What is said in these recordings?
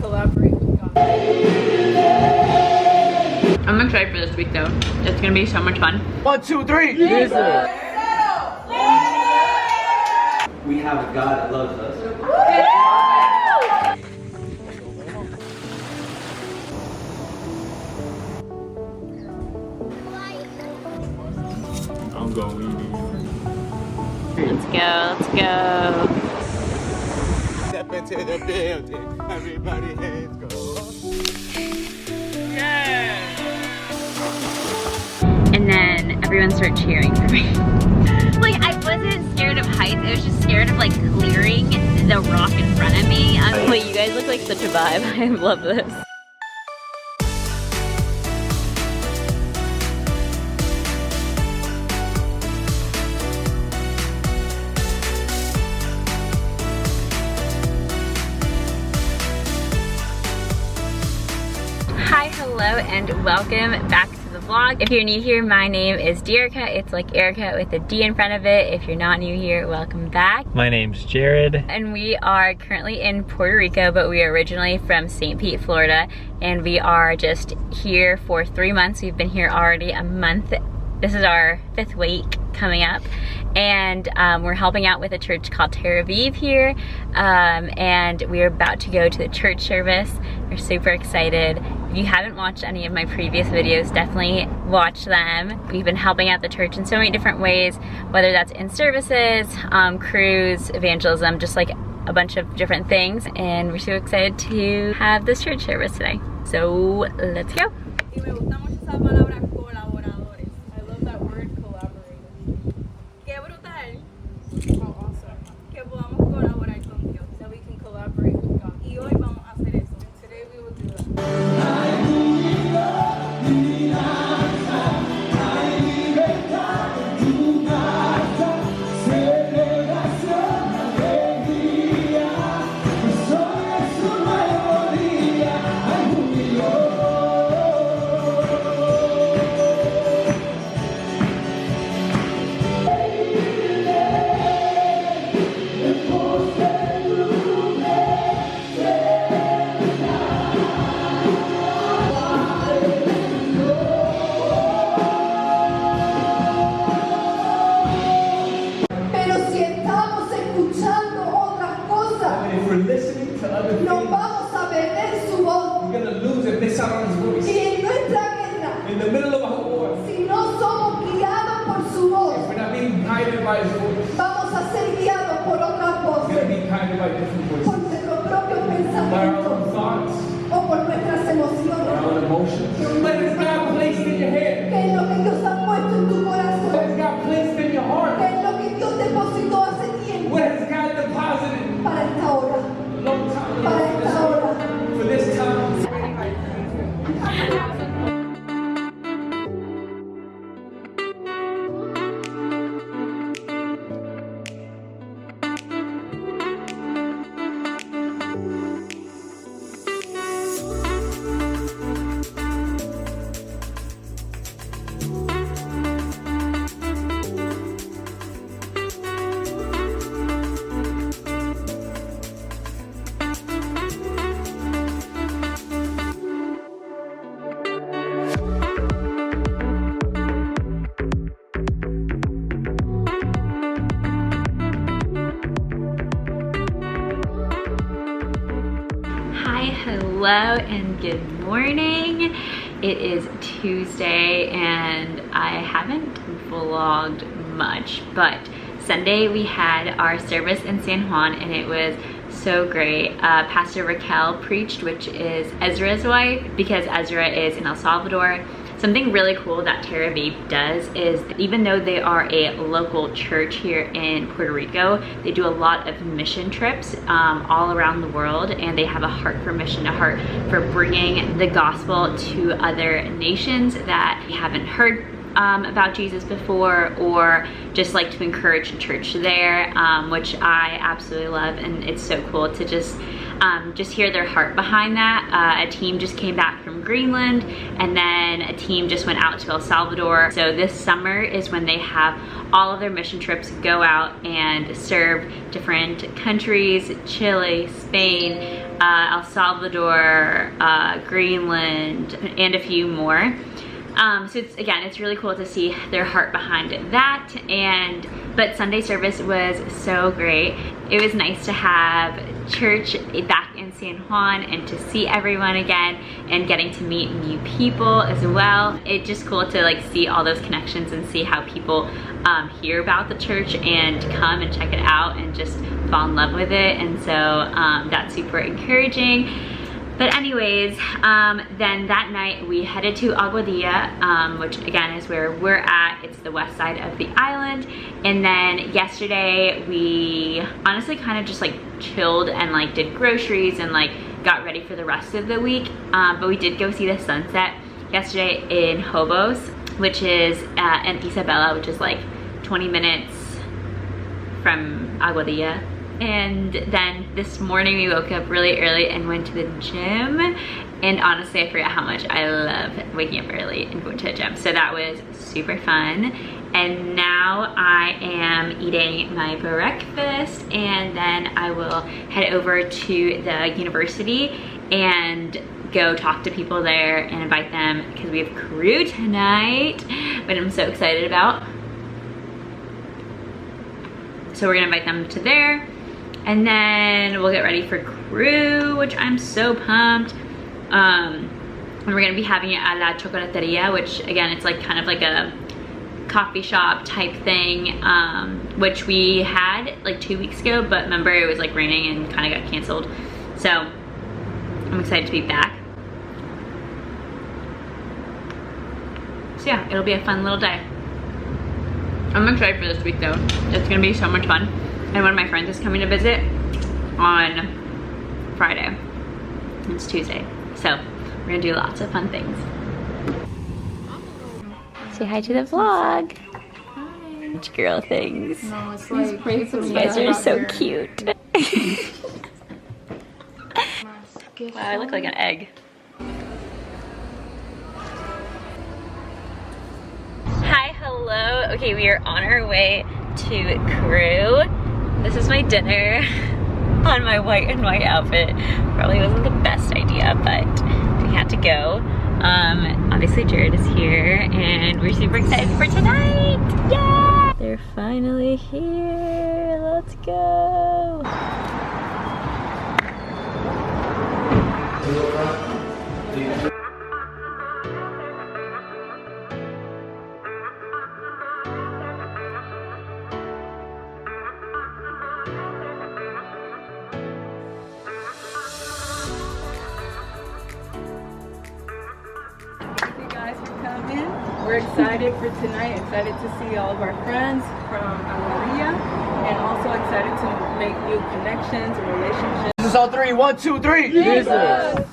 collaborate with God. I'm excited for this week though. It's gonna be so much fun. 1, 2, 3. Jesus. We have a God that loves us. I'm going. Let's go, let's go. Step into the building. Everybody hands go. And then everyone started cheering for me. Like, I wasn't scared of heights, I was just scared of like clearing the rock in front of me. Wait, you guys look like such a vibe. I love this. Hi, hello, and welcome back to the vlog. If you're new here, my name is Deerica. It's like Erica with a D in front of it. If you're not new here, welcome back. My name's Jared. And we are currently in Puerto Rico, but we are originally from St. Pete, Florida. And we are just here for 3 months. We've been here already a month. This is our 5th week coming up. And we're helping out with a church called TERRAVIV here. And we're about to go to the church service. We're super excited. If you haven't watched any of my previous videos, definitely watch them. We've been helping out the church in so many different ways, whether that's in services, crews, evangelism, just like a bunch of different things. And we're so excited to have this church service today. So let's go. Nos vamos a perder su voz. We're gonna lose and miss out on his voice. Y en nuestra guerra, In the middle of a war, si no somos guiados por su voz, if we're not being guided by his voice, vamos a ser guiados por otras we're voces, gonna be guided by different por voices. nuestros propios By our pensamientos own thoughts, o por nuestras by emociones. our own emotions. What has God placed in your head? ¿Qué es lo que Dios ha puesto en tu What has corazón? God placed in your ¿Qué heart? es lo que Dios depositó hace tiempo What has God deposited para esta hora? a long time Para ago esta hora. for this time? Hello and good morning. It is Tuesday and I haven't vlogged much, but Sunday we had our service in San Juan and it was so great. Pastor Raquel preached, which is Ezra's wife, because Ezra is in El Salvador. Something really cool that TERRAVIV does is, even though they are a local church here in Puerto Rico, they do a lot of mission trips all around the world, and they have a heart for mission, a heart for bringing the gospel to other nations that haven't heard about Jesus before, or just like to encourage the church there, which I absolutely love, and it's so cool to just hear their heart behind that. A team just came back from Greenland, and then a team just went out to El Salvador. So this summer is when they have all of their mission trips go out and serve different countries, Chile, Spain, El Salvador, Greenland, and a few more. So it's really cool to see their heart behind that. But Sunday service was so great. It was nice to have church back in San Juan and to see everyone again and getting to meet new people as well. It's just cool to like see all those connections and see how people hear about the church and come and check it out and just fall in love with it. And so that's super encouraging. But anyways, then that night we headed to Aguadilla, which again is where we're at. It's the west side of the island. And then yesterday we honestly kind of just like chilled and like did groceries and like got ready for the rest of the week. But we did go see the sunset yesterday in Hobos, which is in Isabela, which is like 20 minutes from Aguadilla. And then this morning we woke up really early and went to the gym. And honestly, I forgot how much I love waking up early and going to the gym. So that was super fun. And now I am eating my breakfast, and then I will head over to the university and go talk to people there and invite them because we have crew tonight, but I'm so excited about. So we're gonna invite them to there. And then we'll get ready for crew, which I'm so pumped. And we're gonna be having it at La Chocolateria, which again, it's like kind of like a coffee shop type thing, which we had like 2 weeks ago, but remember it was like raining and kind of got canceled. So I'm excited to be back. So yeah, it'll be a fun little day. I'm excited for this week though. It's gonna be so much fun. And one of my friends is coming to visit on Friday. It's Tuesday. So we're gonna do lots of fun things. Say hi to the vlog. Hi. Girl things. No, it's like crazy. You guys are so cute. Wow, I look like an egg. Hi, hello. Okay, we are on our way to crew. This is my dinner on my white and white outfit. Probably wasn't the best idea, but we had to go. Obviously Jared is here and we're super excited for tonight. Yeah! They're finally here. Let's go. We're excited for tonight, excited to see all of our friends from Aguadilla, and also excited to make new connections and relationships. This is all three. 1, 2, 3. Jesus.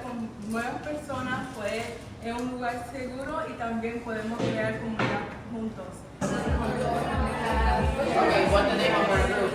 Con nuevas personas, pues es un lugar seguro y también podemos crear comunidad juntos. Okay, what's the name of our group?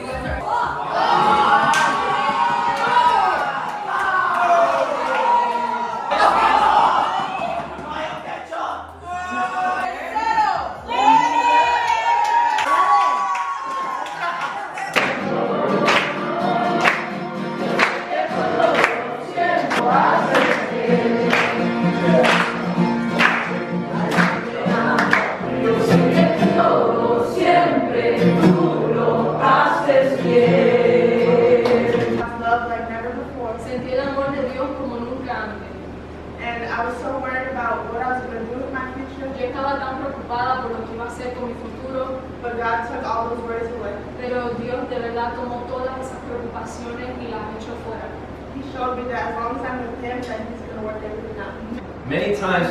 And I was so worried about what I was going to do with my future. Yo estaba tan preocupada por lo que iba a hacer con mi futuro, But God took all those worries away. pero Dios de verdad tomó todas esas preocupaciones y las echó fuera. He showed me that as long as I'm with Him, that He's going to work everything out. Many times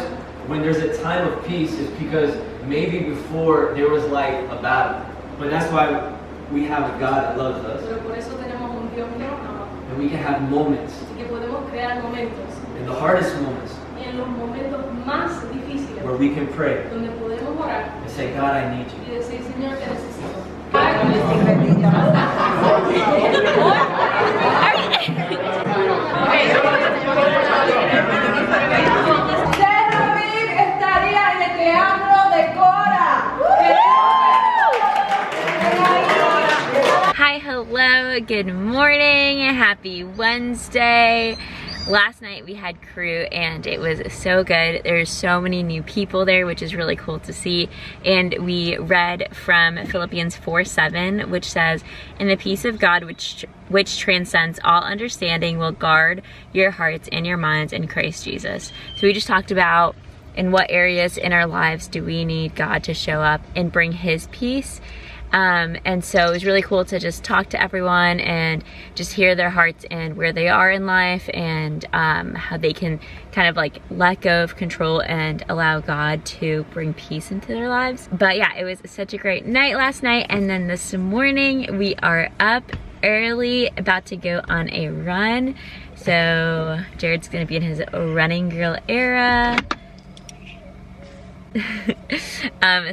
when there's a time of peace, it's because maybe before there was like a battle. But that's why we have a God that loves us. Pero por eso tenemos un Dios que nos ama. And And we can have moments, y que podemos crear momentos, in the hardest moments, y en los momentos más difíciles, where we can pray donde podemos orar and say, God, I need you. y decir, Señor, te necesito. TERRAVIV estaría en el teatro de Cora. Hi, hello, good morning, happy Wednesday. Last night we had crew and it was so good. There's so many new people there, which is really cool to see. And we read from Philippians 4:7, which says, "And the peace of God which transcends all understanding will guard your hearts and your minds in Christ Jesus." So we just talked about in what areas in our lives do we need God to show up and bring his peace. And so it was really cool to just talk to everyone and just hear their hearts and where they are in life and how they can kind of like let go of control and allow God to bring peace into their lives. But yeah, it was such a great night last night, and then this morning we are up early about to go on a run. So Jared's gonna be in his running girl era.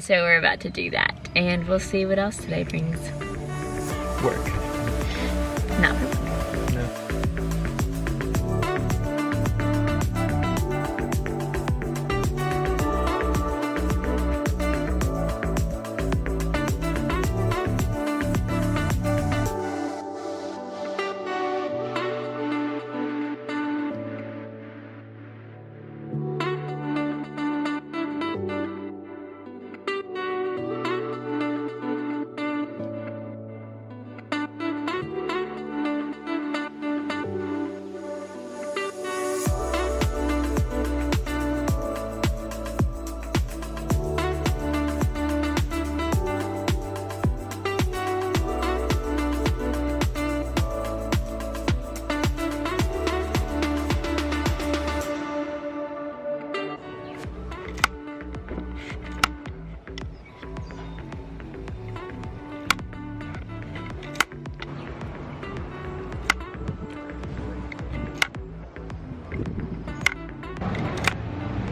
So we're about to do that, and we'll see what else today brings. Work. Not for work. No.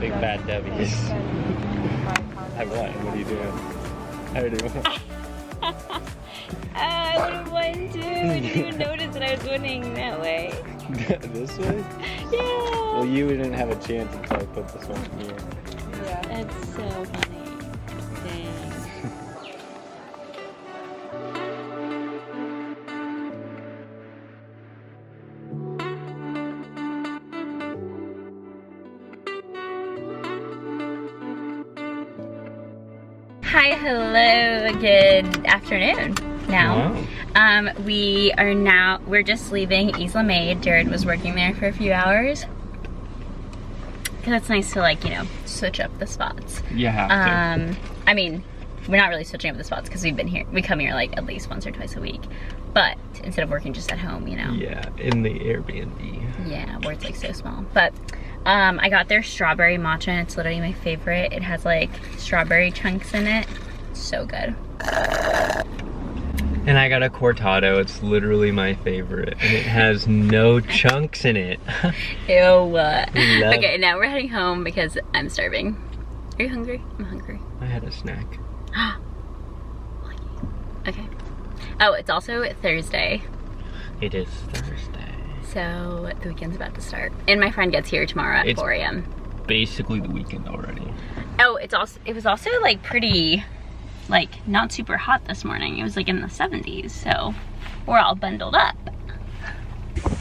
Big bad W's. I won. What are you doing? I already won. I would have won too. I didn't even notice that I was winning that way. This way? Yeah. Well, you didn't have a chance until I put this one here. That's so funny. Dang. Hi, hello, good afternoon now. Wow. We're just leaving Isla Made. Jared was working there for a few hours. Cause it's nice to, like, you know, switch up the spots. You have to. I mean, we're not really switching up the spots because we come here like at least once or twice a week. But instead of working just at home, you know. Yeah, in the Airbnb. Yeah, where it's like so small. But I got their strawberry matcha and it's literally my favorite. It has like strawberry chunks in it. So good. And I got a cortado. It's literally my favorite. And it has no chunks in it. Ew. Love Okay, now we're heading home because I'm starving. Are you hungry? I'm hungry. I had a snack. Okay. Oh, it's also Thursday. It is Thursday. So the weekend's about to start. And my friend gets here tomorrow at 4 a.m. Basically the weekend already. Oh, it was also like pretty, like not super hot this morning. It was like in the 70s, so we're all bundled up.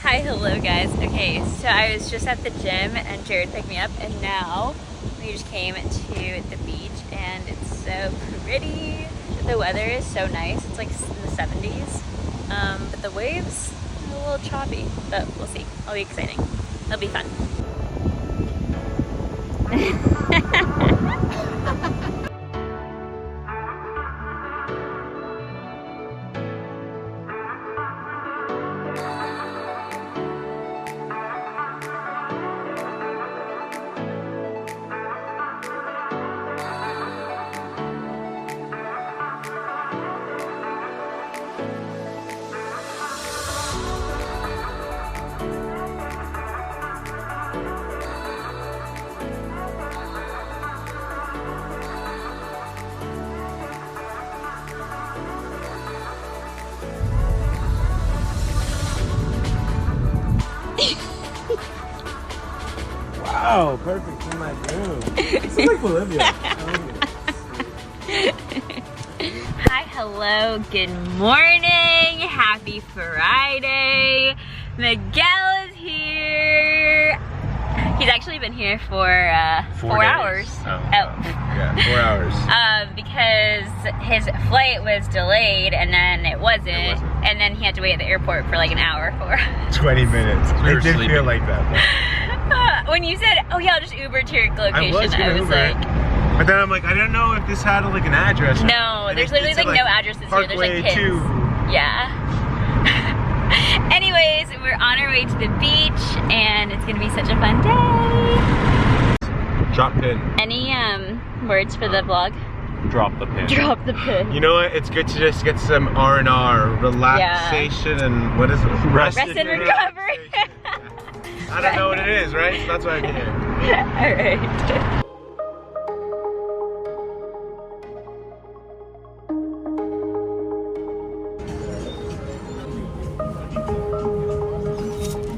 Hi, hello guys. Okay, so I was just at the gym and Jared picked me up, and now we just came to the beach and it's so pretty. The weather is so nice. It's like in the 70s, but the waves are a little choppy, but we'll see. It'll be exciting. It'll be fun. Wow, perfect in my room. It's like Bolivia. Hi, hello, good morning, happy Friday. Miguel is here. He's actually been here for 4 hours. Yeah, 4 hours. Because his flight was delayed and then it wasn't, and then he had to wait at the airport for like an hour for 20 minutes. We It were did sleeping. feel like that. When you said, oh yeah, I'll just Uber to your location, I was gonna Uber it. like, But then I'm like, I don't know if this had like an address. no, And there's it literally said, like no addresses here, there's like Parkway pins. 2. Yeah. Anyways, we're on our way to the beach and it's gonna be such a fun day. Drop pin. Any words for the vlog? Drop the pin. Drop the pin. You know what? It's good to just get some R&R, relaxation, and what is it? Rest and recovery. I don't know what it is, right? So that's why I'm here. Alright.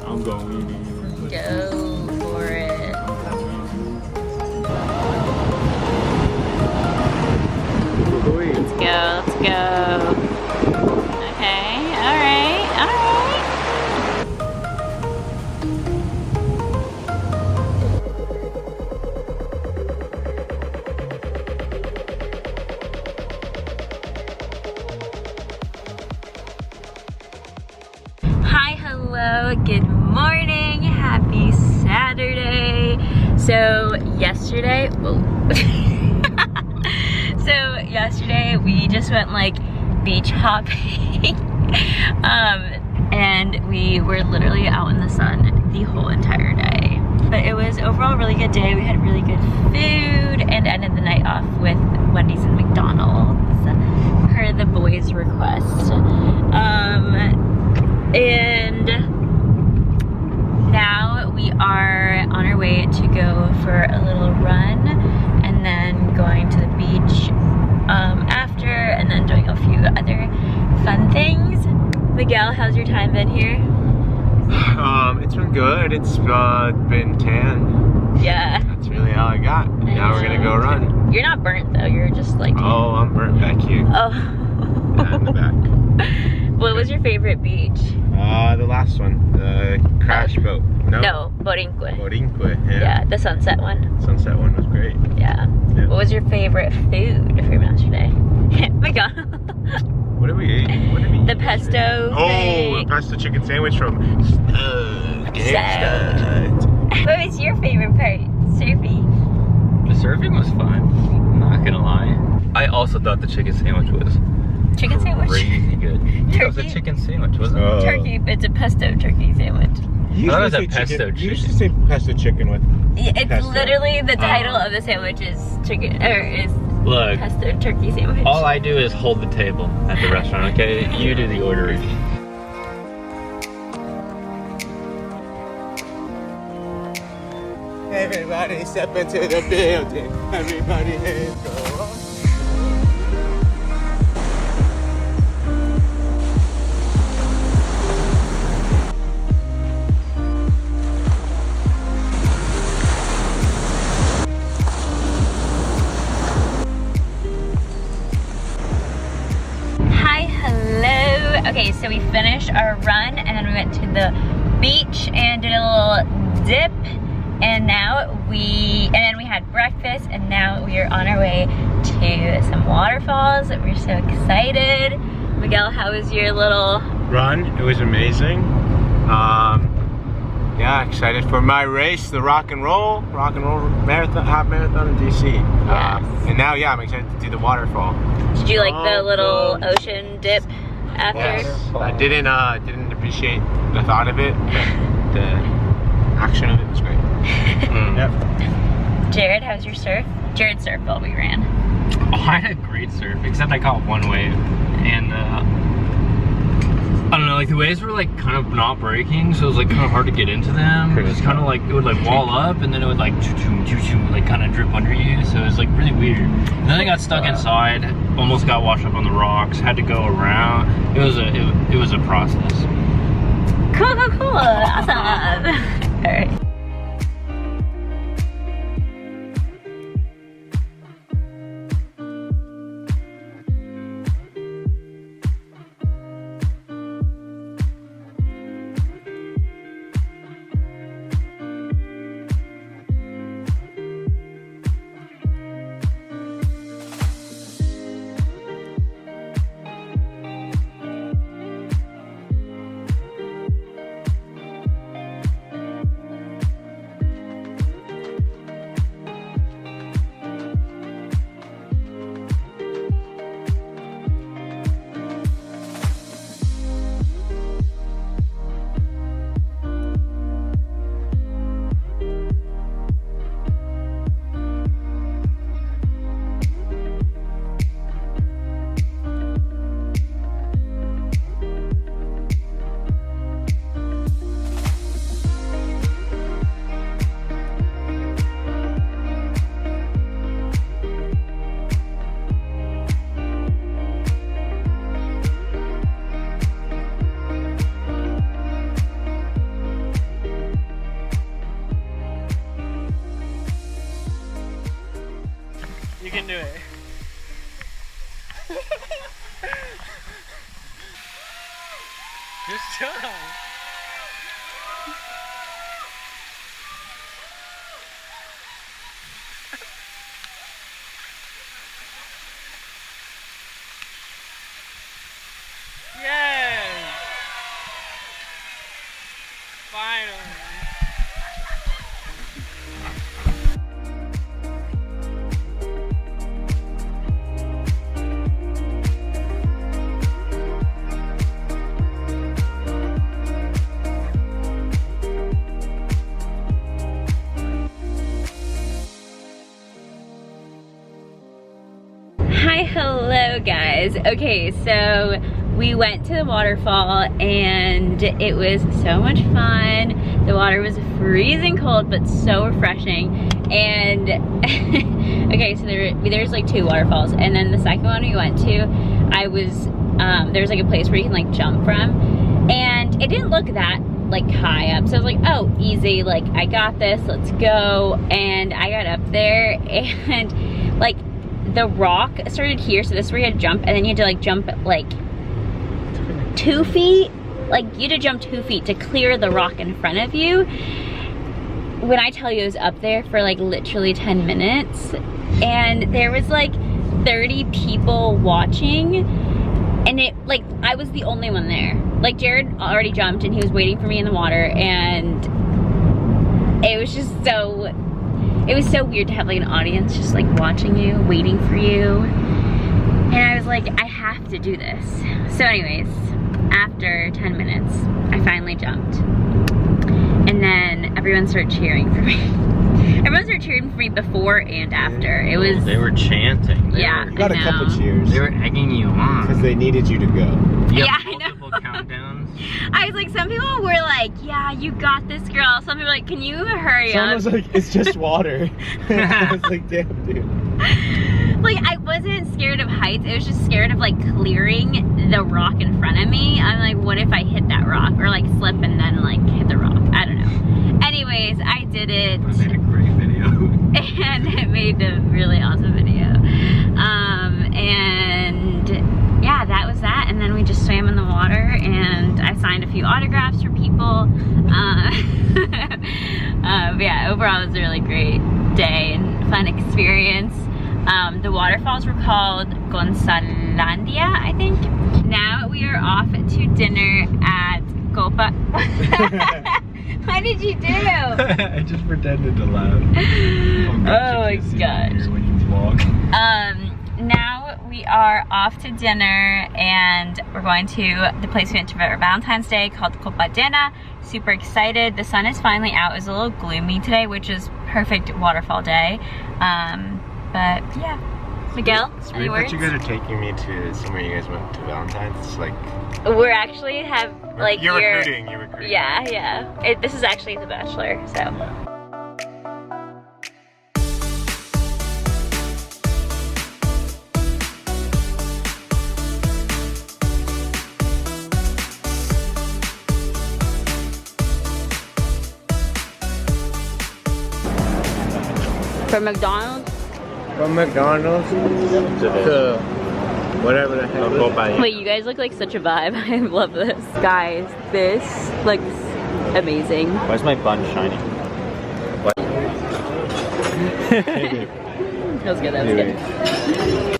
I'm going. Go for it. Let's go, let's go. Okay, alright, alright. Hi, hello, good morning, happy Saturday. So yesterday, yesterday we just went like beach hopping and we were literally out in the sun the whole entire day. But it was overall a really good day. We had really good food and ended the night off with Wendy's and McDonald's per the boys' request. And now we are on our way to go for a little run and then going to the beach after, and then doing a few other fun things. Miguel, how's your time been here? It's been good. It's been tan. Yeah. That's really all I got. Now we're gonna go run. You're not burnt though, you're just like... Oh, I'm burnt back here. Oh. Yeah, in the back. What was your favorite beach? The last one, the crash boat. No, Borinque. Borinque, yeah. Yeah, the sunset one. Sunset one was great. Yeah. Yeah. What was your favorite food from yesterday? McDonald's. What did we eat? What did we eat? The pesto. Oh, thing. the pesto chicken sandwich from Gangsta. What was your favorite part? Surfing. The surfing was fun. I'm not gonna lie. I also thought the chicken sandwich was Chicken sandwich? crazy good. Yeah, it was a Turkey? chicken sandwich, wasn't it? Turkey, it's a pesto turkey sandwich. You I thought it was usually a say pesto You used to chicken. say pesto chicken with. It's Pesto. literally the title of the sandwich is chicken, or is Look, pesto turkey sandwich. all I do is hold the table at the restaurant, okay? You do the ordering. Everybody step into the building. Everybody hands go up. Hi, hello. Okay, so we finished our run and then we went to the beach and did a little dip, and then we had breakfast, and now we are on our way to some waterfalls. We're so excited. Miguel, how was your little Run, it was amazing. Yeah, excited for my race, the rock and roll marathon, half marathon in DC. Yes. And now, yeah, I'm excited to do the waterfall. Did you like the little ocean dip after? Yes. I didn't appreciate the thought of it, but the action of it was great. Yep. Jared, how's your surf? Jared surfed while we ran. Oh, I had a great surf, except I caught one wave, and I don't know, like the waves were like kind of not breaking, so it was like kind of hard to get into them. It was kind of like, it would like wall up, and then it would like like kind of drip under you, so it was like really weird. And then I got stuck inside, almost got washed up on the rocks, had to go around. It was a process. Cool, awesome. All right. can do it. Just jump. Yes! Finally. Hi, hello guys. Okay, so we went to the waterfall and it was so much fun. The water was freezing cold but so refreshing. And okay, so there's like 2 waterfalls, and then the second one we went to, there's like a place where you can like jump from, and it didn't look that like high up, so I was like, oh, easy, like I got this, let's go. And I got up there and like the rock started here, so this is where you had to jump, and then you had to like jump like 2 feet, like you had to jump 2 feet to clear the rock in front of you. When I tell you, I was up there for like literally 10 minutes, and there was like 30 people watching, and it like I was the only one there. Like Jared already jumped and he was waiting for me in the water, and it was just so, it was so weird to have like an audience just like watching you, waiting for you. And I was like, I have to do this. So anyways, after 10 minutes, I finally jumped. And then everyone started cheering for me. Everyone started cheering for me before and after. It was... They were chanting. Yeah, You got a couple cheers. They were egging you on. Because they needed you to go. You Yeah, have I know. multiple countdowns. I was like, some people were like, yeah, you got this, girl. Some people were like, can you hurry Someone up? was like, it's just water. I was like, damn, dude. Like, I wasn't scared of heights. I was just scared of like clearing the rock in front of me. I'm like, what if I hit that rock or like slip and then like hit the rock? I don't know. Anyways, I did it. I made a great video. And it made a really awesome video. And yeah, that was that. And then we just swam in the water, and I signed a few autographs for people. But yeah, overall it was a really great day and fun experience. The waterfalls were called Gonzalandia, I think. Now we are off to dinner at Copa. What did you do? I just pretended to laugh. Oh my gosh. When you vlog. Now we are off to dinner, and we're going to the place we went to for Valentine's Day called Copa Dena. Super excited. The sun is finally out. It was a little gloomy today, which is perfect waterfall day. But yeah. Miguel, any words? You guys are taking me to somewhere you guys went to Valentine's, like... We're actually have like You're recruiting. Yeah, yeah. This is actually The Bachelor, so. From McDonald's? From McDonald's to whatever the heck. Wait, you guys look like such a vibe. I love this. Guys, this looks amazing. Why is my bun shining? That was good, that was good.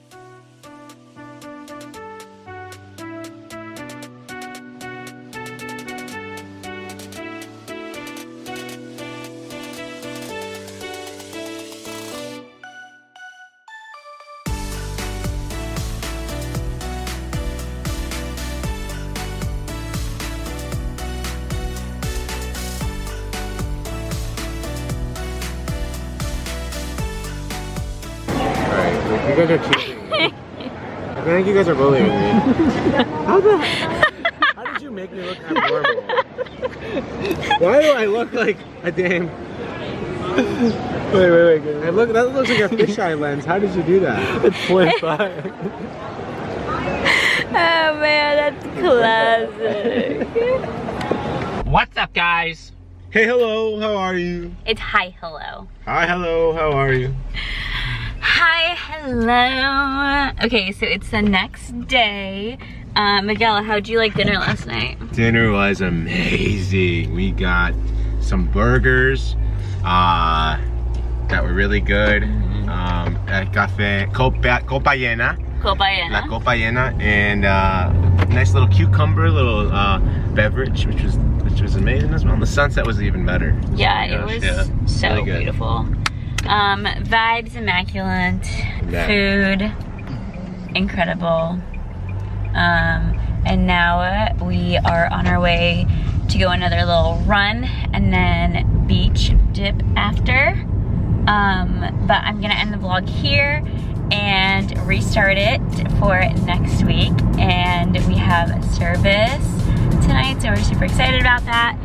You guys are cheating me. I think you guys are bullying me. How did you make me look abnormal? Why do I look like a damn... Wait. That looks like a fisheye lens. How did you do that? It's 0.5. Oh man, that's classic. What's up, guys? Hey, hello, how are you? It's hi, hello. Hi, hello, how are you? Hi, Hi, hello. Okay, so it's the next day. Miguel, how'd you like dinner last night? Dinner was amazing. We got some burgers that were really good. Café, copa llena. Copa llena. La copa llena, and nice little cucumber, little beverage, which was amazing as well. And the sunset was even better. Yeah, Oh my it gosh, was so really good. beautiful. Vibes immaculate. Yeah. Food incredible. And now we are on our way to go another little run and then beach dip after. But I'm gonna end the vlog here and restart it for next week. And we have service tonight, so we're super excited about that.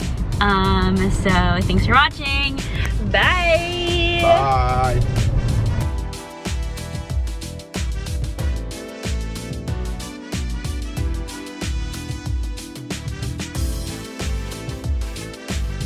So thanks for watching. Bye. Bye.